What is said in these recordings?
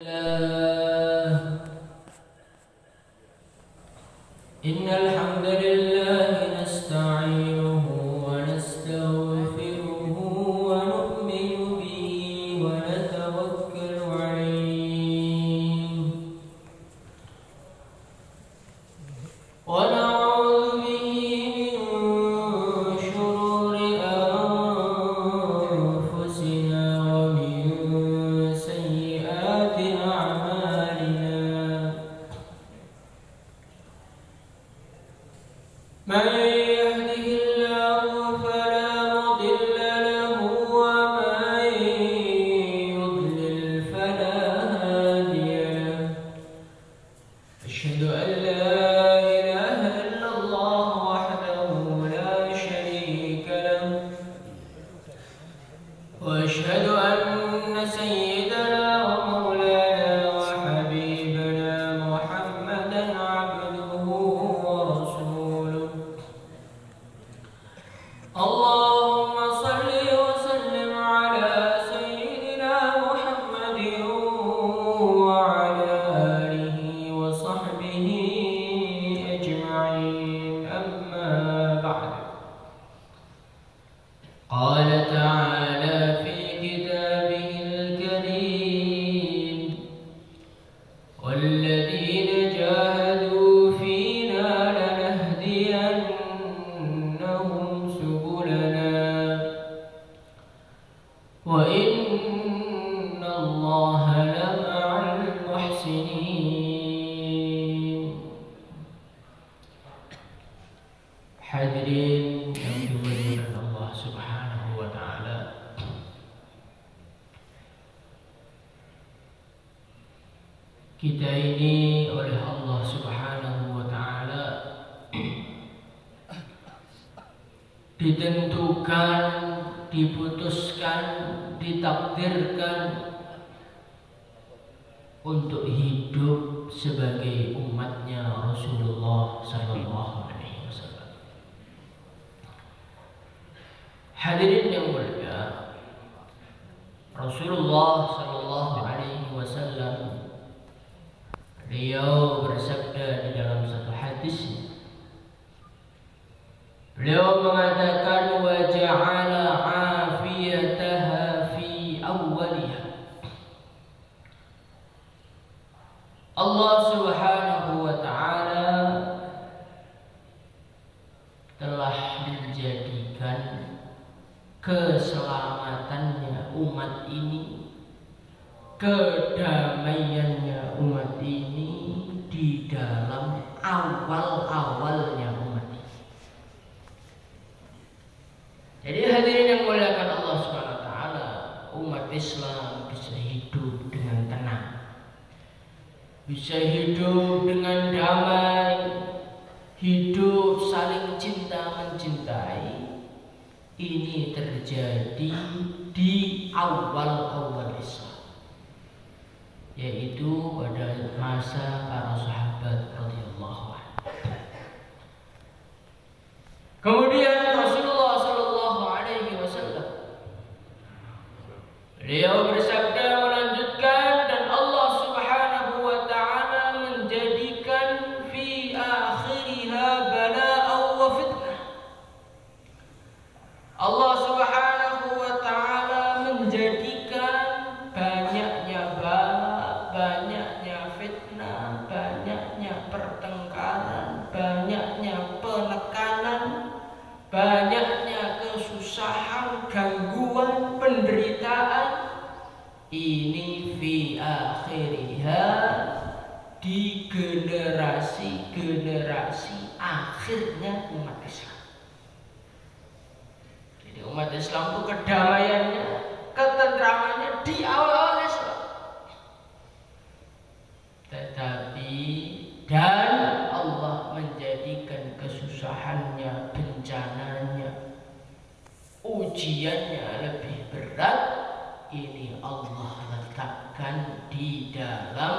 إن الحمد لله نستعينه ونستغفره ونؤمن به ونتوكل عليه ونعوذ به من شرور أنفسنا ومن سيئات أعمالنا من يهده الله فلا مضل له ومن يضلل فلا هادي له أشهد أن لا إله إلا الله وحده لا شريك له وأشهد أن سيدنا ومولانا وحبيبنا محمدا عبده ورسوله اللهم صل وسلم على سيدنا محمد وعلى آله وصحبه أجمعين أما بعد قال تعالى في كتابه الكريم والذين جاهدوا فينا لنهدينهم سبلنا وإن الله لمع المحسنين. Hadirin yang dimuliakan Allah Subhanahu wa taala. Kita ini oleh Allah Subhanahu wa taala ditentukan, diputuskan, ditakdirkan untuk hidup sebagai umatnya Rasulullah sallallahu alaihi wasallam. Hadirin yang mulia, Rasulullah sallallahu alaihi wasallam beliau bersabda di dalam satu hadis. Beliau mengatakan wa ja'ala 'afiyataha fi awwaliha. Allah Subhanahu wa taala telah menjadikan keselamatannya umat ini, kedamaiannya umat ini di dalam awal-awalnya umat ini. Jadi hadirin yang muliakan Allah Subhanahu wa taala, umat Islam bisa hidup dengan tenang, bisa hidup dengan damai, hidup saling cinta mencintai. Ini terjadi di awal-awal Islam, yaitu pada masa para sahabat radhiyallahu anhu. Kemudian Rasulullah sallallahu alaihi wasallam beliau bersabda melanjutkan, dan Allah Subhanahu wa taala menjadikan fi akhiriha bala'an wa fitnah. Allah Subhanahu wa taala menjadikan banyaknya bala, banyaknya fitnah, banyaknya pertengkaran, banyaknya penekanan, banyaknya kesusahan, gangguan, penderitaan. Ini fi akhiriha, di generasi-generasi akhirnya umat Islam. Jadi umat Islam itu kedamaiannya, ketentramannya di awal-awal Islam. Tetapi dan Allah menjadikan kesusahannya, bencananya, ujiannya lebih berat. Ini Allah letakkan di dalam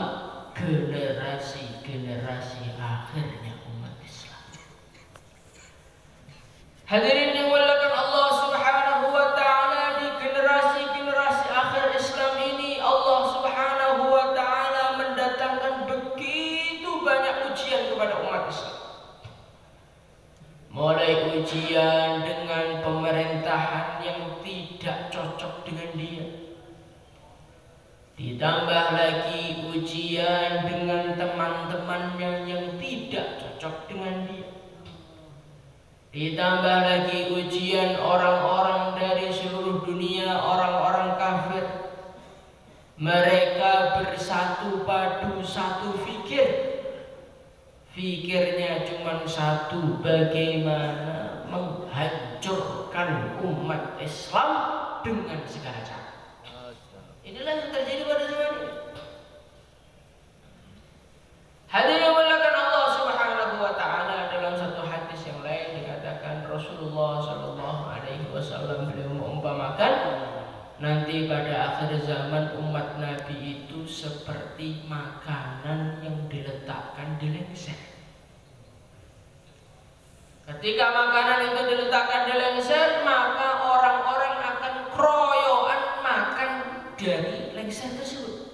generasi-generasi akhirnya umat Islam. Hadirin yang dimuliakan Allah Subhanahu wa taala, di generasi-generasi akhir Islam ini Allah Subhanahu wa taala ujian dengan pemerintahan yang tidak cocok dengan dia. Ditambah lagi ujian dengan teman-temannya yang tidak cocok dengan dia. Ditambah lagi ujian orang-orang dari seluruh dunia, orang-orang kafir. Mereka bersatu padu satu fikir. Fikirnya cuma satu, bagaimana menghancurkan umat Islam dengan segala cara. Inilah yang terjadi pada zaman ini. Hadirin yang dimuliakan Allah Subhanahu wa taala, dalam satu hadis yang lain dikatakan Rasulullah sallallahu alaihi wasallam beliau mengumpamakan nanti pada akhir zaman umat Nabi itu seperti makanan yang diletakkan di lengser. Ketika makanan itu diletakkan di lengser, maka orang-orang akan kroyoan makan dari lengser tersebut.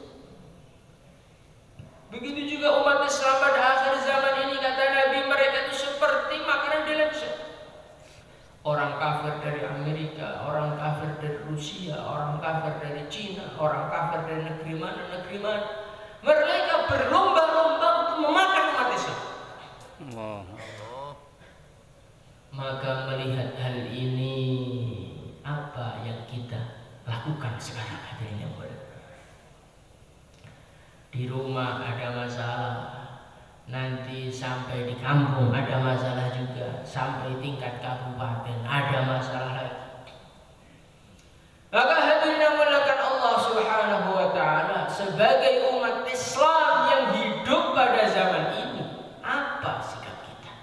Begitu juga umat Islam pada akhir zaman ini, kata Nabi, mereka itu seperti makanan di lengser. Orang kafir dari Amerika, orang kafir dari Rusia, orang kafir dari Cina, orang kafir dari negeri mana, mereka berlomba-lomba untuk memakan umat Islam. Maka melihat hal ini, apa yang kita lakukan sekarang hadirin yang mulia? Di rumah ada masalah, nanti sampai di kampung ada masalah juga, sampai tingkat kabupaten ada masalah lagi. Maka hadirin yang dimuliakan Allah Subhanahu wa taala, sebagai umat Islam yang hidup pada zaman ini, apa sikap kita?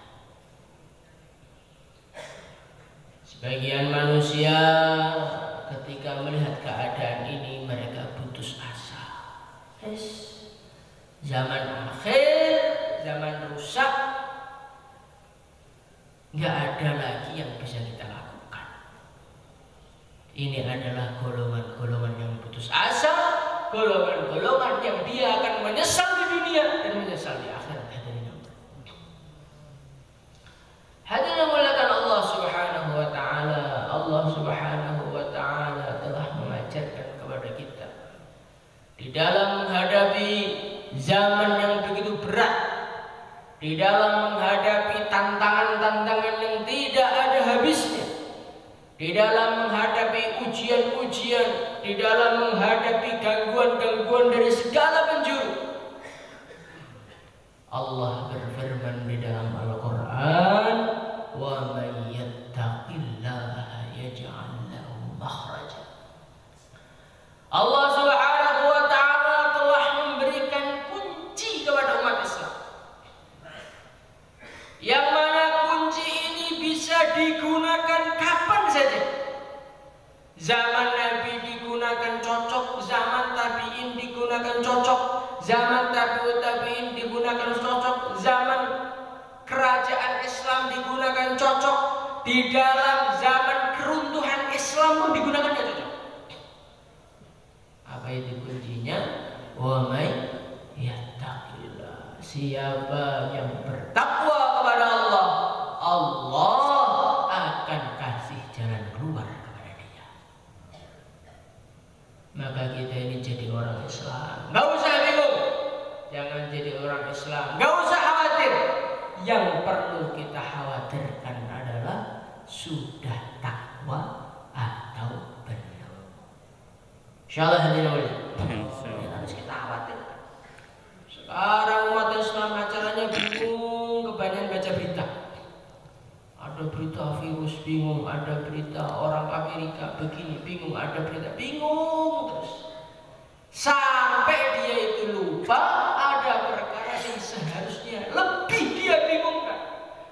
Sebagian manusia ketika melihat keadaan ini mereka putus asa. Zaman akhir, zaman rusak, nggak ada lagi yang bisa kita lakukan. Ini adalah golongan-golongan yang putus asa, golongan-golongan yang dia akan menyesal di dunia dan menyesal di akhirat. Hadirin yang dimuliakan Allah Subhanahu wa taala, Allah Subhanahu wa taala telah mengajarkan kepada kita di dalam menghadapi zaman yang begitu berat, di dalam menghadapi tantangan-tantangan yang tidak ada habisnya, di dalam menghadapi ujian-ujian, di dalam menghadapi gangguan-gangguan dari segala penjuru. Allah berfirman di dalam Al-Quran, "Wa may yattaqillaha yaj'al lahu makhraja." Allah Subhanahu wa taala telah memberikan kunci kepada umat Islam, yang mana kunci ini bisa digunakan kapan saja. Zaman Nabi digunakan cocok, zaman tabi'in digunakan cocok, zaman tabi'ut tabi'in digunakan cocok, zaman kerajaan Islam digunakan cocok, di dalam zaman keruntuhan Islam pun digunakan cocok. Apa itu kuncinya? Wa may yattaqillah, siapa yang bertakwa kepada Allah, Allah akan kasih jalan keluar kepada dia. Maka kita ini jadi orang Islam, nggak usah bingung, jangan jadi orang Islam, nggak usah khawatir. Yang perlu kita khawatirkan adalah sudah takwa atau belum. Insyaallah hadirin harus kita khawatirkan. Sekarang umat Islam acaranya bingung, kebanyakan baca berita. Ada berita virus bingung, ada berita orang Amerika begini bingung, ada berita bingung terus. Sampai dia itu lupa ada perkara yang seharusnya lebih dia bingungkan,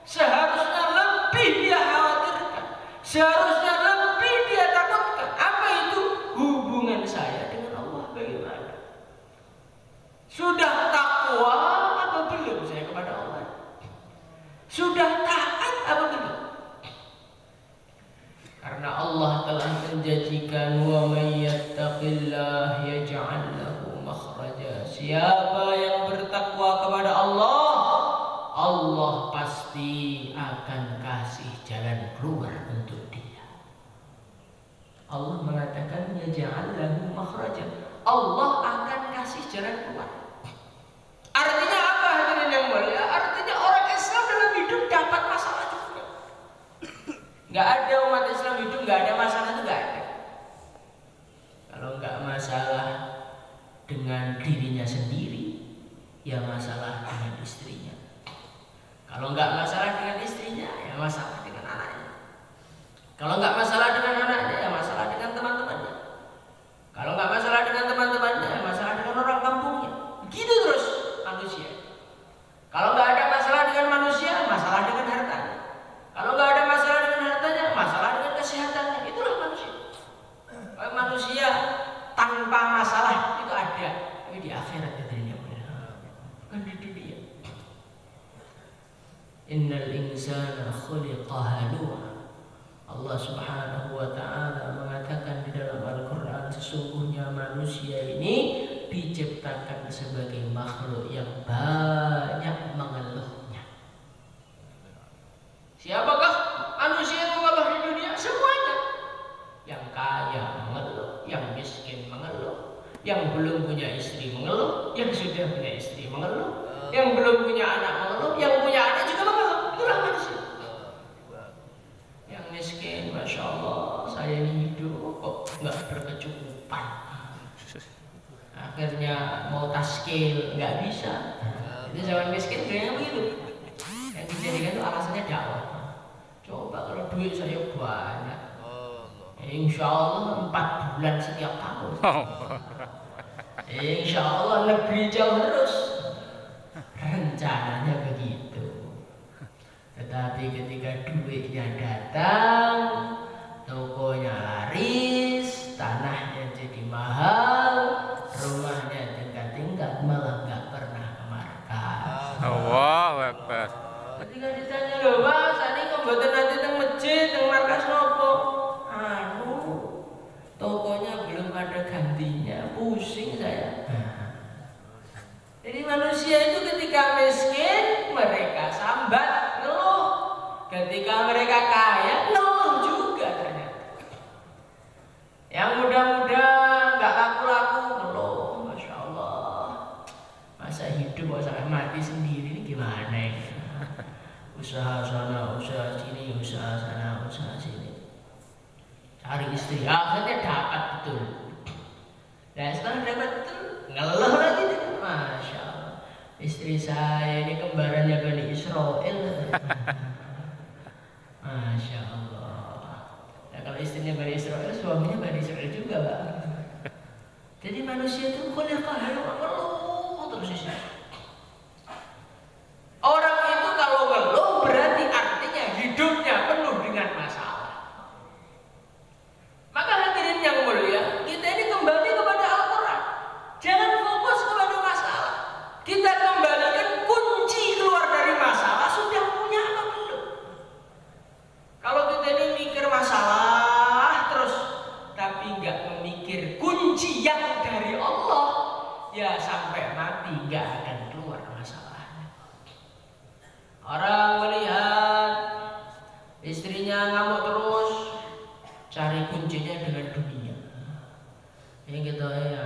seharusnya lebih dia khawatirkan, seharusnya lebih dia takutkan. Apa itu? Hubungan saya dengan Allah bagaimana? Sudah takwa apa belum saya kepada Allah? Sudah taat apa belum? Karena Allah telah menjanjikan, wa may yattaqillah yaj'al lahu makhraja. Siapa yang bertakwa kepada Allah, Allah pasti akan kasih jalan keluar untuk dia. Allah mengatakan yaj'al lahu makhraja. Allah akan kasih jalan keluar. Artinya apa hadirin yang mulia? Artinya orang Islam dalam hidup dapat masalah juga. Nggak ada umat Islam hidup nggak ada masalah, itu nggak ada. Kalau nggak masalah dengan dirinya sendiri, ya masalah dengan istrinya. Kalau nggak masalah dengan istrinya, ya masalah dengan anaknya. Kalau nggak masalah dengan anaknya, ya masalah dengan teman-temannya. Kalau nggak masalah dengan teman-temannya, ya masalah dengan orang kampungnya. Begitu terus manusia. Kalau nggak ada masalah dengan manusia, masalah dengan hartanya. Kalau nggak ada masalah dengan hartanya, masalah dengan kesehatannya. Itulah manusia. Kalau manusia tanpa masalah itu ada, tapi di akhirat itu bukan di dunia. Innal insana khuliqa halu'a. Allah Subhanahu wa taala mengatakan di dalam Al-Qur'an, sesungguhnya manusia ini diciptakan sebagai makhluk yang banyak mengeluhnya. Siapakah manusia yang mengeluh di dunia? Semuanya. Yang kaya mengeluh, yang miskin mengeluh, yang belum punya istri mengeluh, yang sudah punya istri mengeluh, yang belum punya anak mengeluh, yang punya anak juga mengeluh. Itulah manusia. Yang miskin, masya Allah, saya ini hidup kok nggak berkecukupan. Akhirnya mau taskil nggak bisa. Itu zaman miskin kayaknya begitu. Yang dijadikan itu alasannya dakwah. Coba kalau duit saya banyak, insya Allah 4 bulan setiap tahun. Insya Allah negeri jauh terus. Rencananya begitu. Tetapi ketika duitnya datang, tokonya laris, tanahnya jadi mahal, rumahnya tingkat-tingkat, malah nggak pernah ke markas. Allahu Akbar. Ketika ditanya, loh Pak, ini kok mboten nanti teng masjid, teng markas nopo? Anu, tokonya belum ada gantinya, pusing saya. Jadi manusia itu ketika miskin, mereka sambat, ngeluh. Ketika mereka kaya, ngeluh juga ternyata. Yang muda-muda nggak laku-laku, ngeluh, masya Allah. Masa hidup kok sampai mati sendiri, ini gimana ya? Usaha sana, usaha sini, usaha sana, usaha sini. Cari istri, akhirnya dapat betul. Dan setelah dapat betul, ngeluh lagi. Masya Allah, istri saya ini kembarannya Bani Israel. Masya Allah. Nah kalau istrinya Bani Israel, suaminya Bani Israel juga, Pak. Jadi manusia itu khuliqa halu'a, ngeluh terus isinya. Orang itu kalau ngeluh berarti artinya hidupnya penuh dengan masalah. Maka hadirin yang mulia, kita ini kembali kepada Al-Quran. Jangan fokus kepada masalah. Kita kembalikan kunci keluar dari masalah, sudah punya apa belum? Kalau kita ini mikir masalah terus, tapi nggak memikir kunci yang dari Allah, ya sampai mati nggak akan keluar masalahnya. Orang melihat istrinya ngamuk terus, cari kuncinya dengan dunia. Ini kita ya